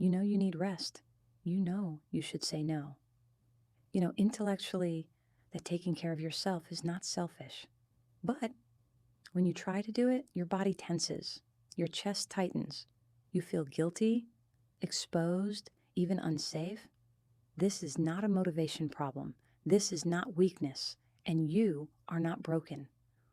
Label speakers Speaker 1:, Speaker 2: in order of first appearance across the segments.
Speaker 1: You know you need rest. You know you should say no. Intellectually, that taking care of yourself is not selfish. But when you try to do it, your body tenses, your chest tightens, you feel guilty, exposed, even unsafe. This is not a motivation problem. This is not weakness, and you are not broken.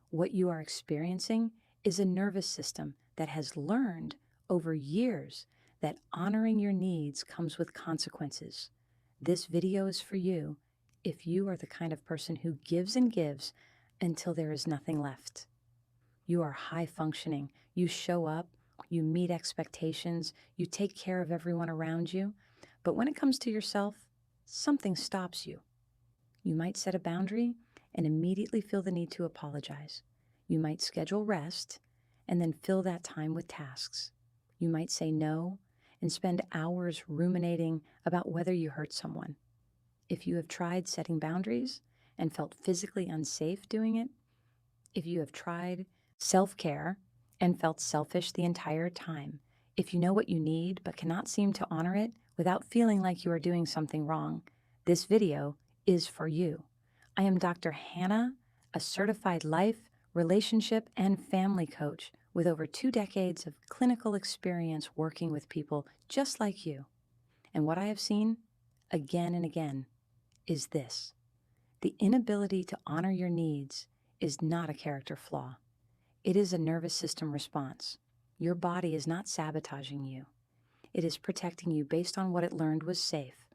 Speaker 1: What you are experiencing is a nervous system that has learned over years that honoring your needs comes with consequences. This video is for you if you are the kind of person who gives and gives until there is nothing left. You are high functioning. You show up, you meet expectations, you take care of everyone around you. But when it comes to yourself, something stops you. You might set a boundary and immediately feel the need to apologize. You might schedule rest and then fill that time with tasks. You might say no and spend hours ruminating about whether you hurt someone. If you have tried setting boundaries and felt physically unsafe doing it, if you have tried self-care and felt selfish the entire time, if you know what you need but cannot seem to honor it without feeling like you are doing something wrong, this video is for you. I am Dr. Hannah, a certified life, relationship, and family coach with over 2 decades of clinical experience working with people just like you. And what I have seen again and again is this: the inability to honor your needs is not a character flaw. It is a nervous system response. Your body is not sabotaging you. It is protecting you based on what it learned was safe.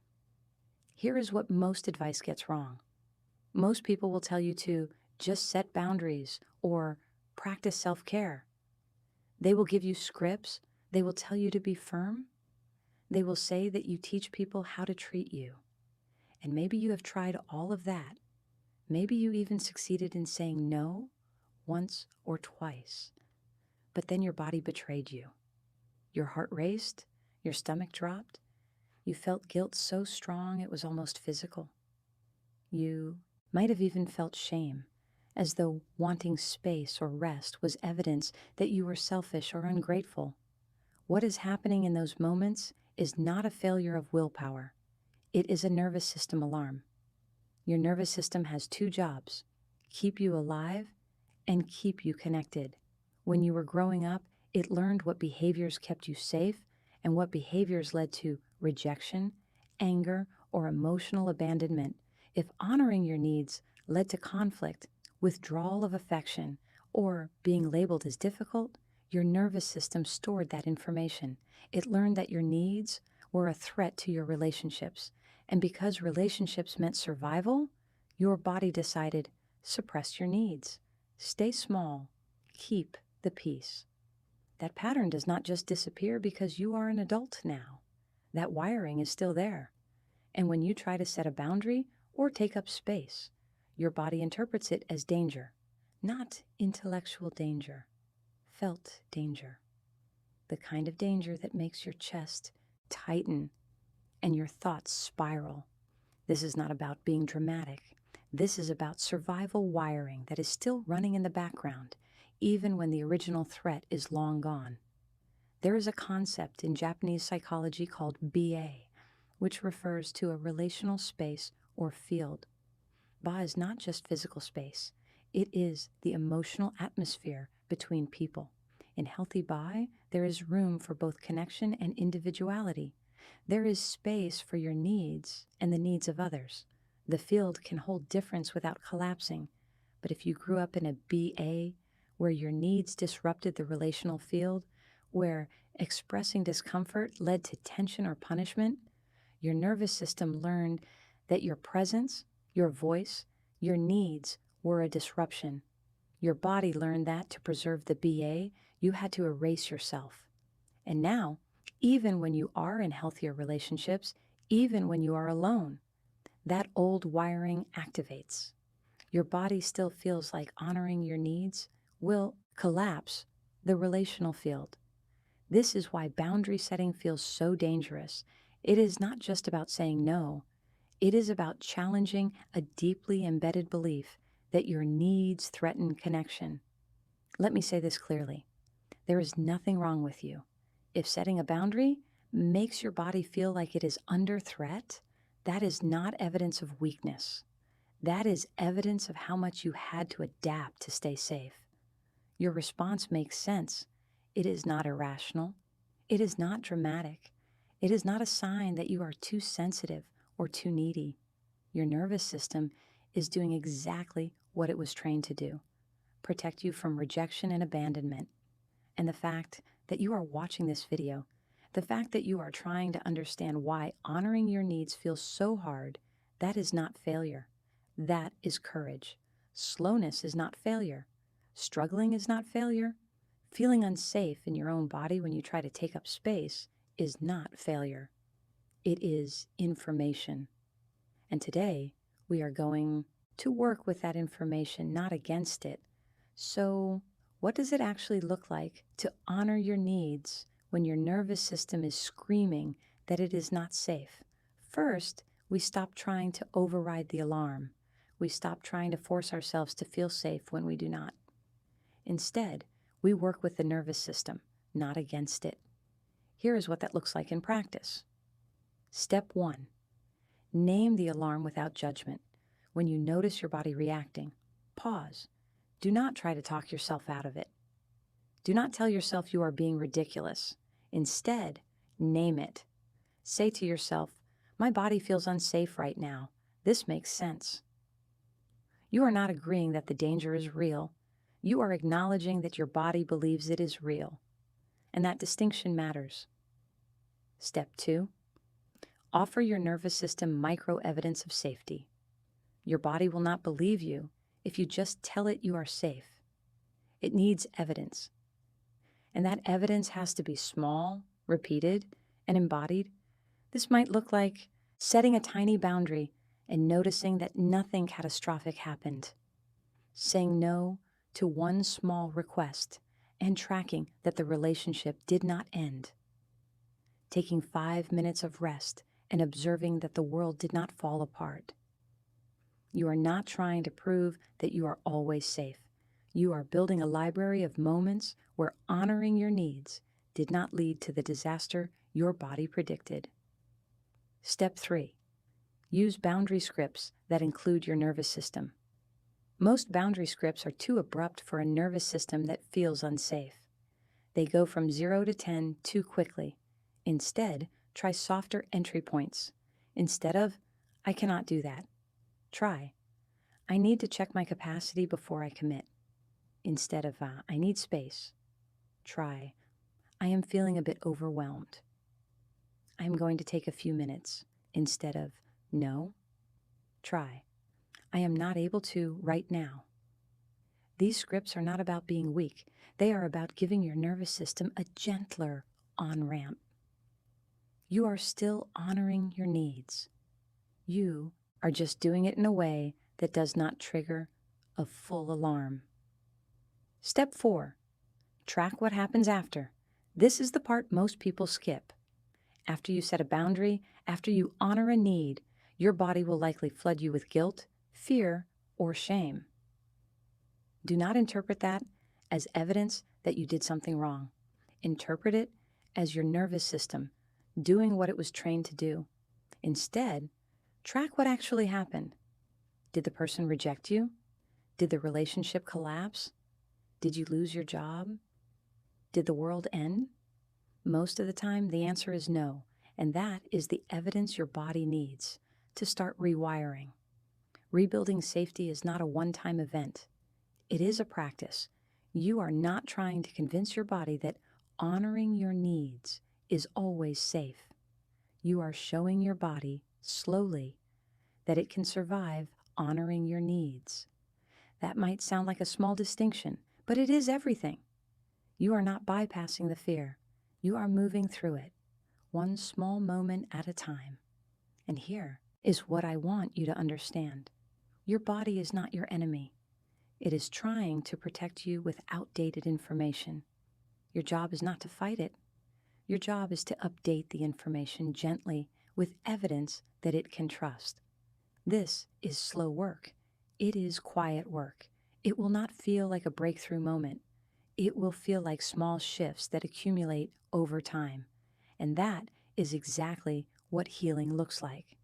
Speaker 1: Here is what most advice gets wrong. Most people will tell you to just set boundaries or practice self-care. They will give you scripts. They will tell you to be firm. They will say that you teach people how to treat you. And maybe you have tried all of that. Maybe you even succeeded in saying no once or twice. But then your body betrayed you. Your heart raced, your stomach dropped. You felt guilt so strong it was almost physical. You might have even felt shame, as though wanting space or rest was evidence that you were selfish or ungrateful. What is happening in those moments is not a failure of willpower. It is a nervous system alarm. Your nervous system has 2 jobs: keep you alive and keep you connected. When you were growing up, it learned what behaviors kept you safe and what behaviors led to rejection, anger, or emotional abandonment. If honoring your needs led to conflict, withdrawal of affection, or being labeled as difficult, your nervous system stored that information. It learned that your needs were a threat to your relationships. And because relationships meant survival, your body decided, suppress your needs. Stay small. Keep the peace. That pattern does not just disappear because you are an adult now. That wiring is still there. And when you try to set a boundary or take up space, your body interprets it as danger, not intellectual danger, felt danger. The kind of danger that makes your chest tighten and your thoughts spiral. This is not about being dramatic. This is about survival wiring that is still running in the background, even when the original threat is long gone. There is a concept in Japanese psychology called BA, which refers to a relational space or field. Ba is not just physical space. It is the emotional atmosphere between people. In healthy Ba, there is room for both connection and individuality. There is space for your needs and the needs of others. The field can hold difference without collapsing. But if you grew up in a BA, where your needs disrupted the relational field, where expressing discomfort led to tension or punishment, your nervous system learned that your presence, your voice, your needs were a disruption. Your body learned that to preserve the BA, you had to erase yourself. And now, even when you are in healthier relationships, even when you are alone, that old wiring activates. Your body still feels like honoring your needs will collapse the relational field. This is why boundary setting feels so dangerous. It is not just about saying no. It is about challenging a deeply embedded belief that your needs threaten connection. Let me say this clearly. There is nothing wrong with you. If setting a boundary makes your body feel like it is under threat, that is not evidence of weakness. That is evidence of how much you had to adapt to stay safe. Your response makes sense. It is not irrational. It is not dramatic. It is not a sign that you are too sensitive or too needy. Your nervous system is doing exactly what it was trained to do: protect you from rejection and abandonment. And the fact that you are watching this video, the fact that you are trying to understand why honoring your needs feels so hard, that is not failure. That is courage. Slowness is not failure. Struggling is not failure. Feeling unsafe in your own body when you try to take up space is not failure. It is information. And today, we are going to work with that information, not against it. So, what does it actually look like to honor your needs when your nervous system is screaming that it is not safe? First, we stop trying to override the alarm. We stop trying to force ourselves to feel safe when we do not. Instead, we work with the nervous system, not against it. Here is what that looks like in practice. Step 1. Name the alarm without judgment. When you notice your body reacting, pause. Do not try to talk yourself out of it. Do not tell yourself you are being ridiculous. Instead, name it. Say to yourself, my body feels unsafe right now. This makes sense. You are not agreeing that the danger is real. You are acknowledging that your body believes it is real. And that distinction matters. Step 2. Offer your nervous system micro-evidence of safety. Your body will not believe you if you just tell it you are safe. It needs evidence. And that evidence has to be small, repeated, and embodied. This might look like setting a tiny boundary and noticing that nothing catastrophic happened. Saying no to one small request and tracking that the relationship did not end. Taking 5 minutes of rest and observing that the world did not fall apart. You are not trying to prove that you are always safe. You are building a library of moments where honoring your needs did not lead to the disaster your body predicted. Step 3. Use boundary scripts that include your nervous system. Most boundary scripts are too abrupt for a nervous system that feels unsafe. They go from 0 to 10 too quickly. Instead, try softer entry points. Instead of, I cannot do that, try, I need to check my capacity before I commit. Instead of, I need space, try, I am feeling a bit overwhelmed. I am going to take a few minutes. Instead of, no, try, I am not able to right now. These scripts are not about being weak. They are about giving your nervous system a gentler on-ramp. You are still honoring your needs. You are just doing it in a way that does not trigger a full alarm. Step 4. Track what happens after. This is the part most people skip. After you set a boundary, after you honor a need, your body will likely flood you with guilt, fear, or shame. Do not interpret that as evidence that you did something wrong. Interpret it as your nervous system doing what it was trained to do. Instead, track what actually happened. Did the person reject you? Did the relationship collapse? Did you lose your job? Did the world end? Most of the time, the answer is no, and that is the evidence your body needs to start rewiring. Rebuilding safety is not a one-time event. It is a practice. You are not trying to convince your body that honoring your needs is always safe. You are showing your body, slowly, that it can survive honoring your needs. That might sound like a small distinction, but it is everything. You are not bypassing the fear. You are moving through it, one small moment at a time. And here is what I want you to understand. Your body is not your enemy. It is trying to protect you with outdated information. Your job is not to fight it. Your job is to update the information gently with evidence that it can trust. This is slow work. It is quiet work. It will not feel like a breakthrough moment. It will feel like small shifts that accumulate over time. And that is exactly what healing looks like.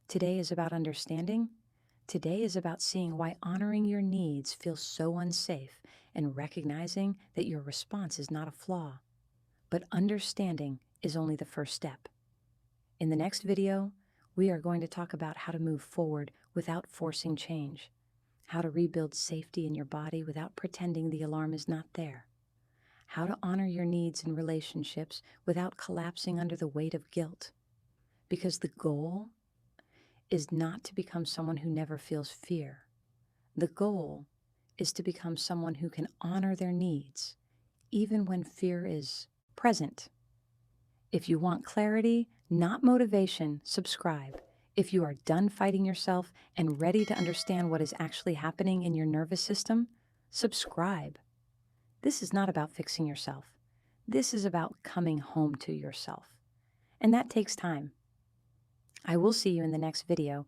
Speaker 1: Today is about understanding. Today is about seeing why honoring your needs feels so unsafe and recognizing that your response is not a flaw. But understanding is only the first step. In the next video, we are going to talk about how to move forward without forcing change, how to rebuild safety in your body without pretending the alarm is not there, how to honor your needs in relationships without collapsing under the weight of guilt. Because the goal is not to become someone who never feels fear. The goal is to become someone who can honor their needs, even when fear is present. If you want clarity, not motivation, subscribe. If you are done fighting yourself and ready to understand what is actually happening in your nervous system, subscribe. This is not about fixing yourself. This is about coming home to yourself. And that takes time. I will see you in the next video.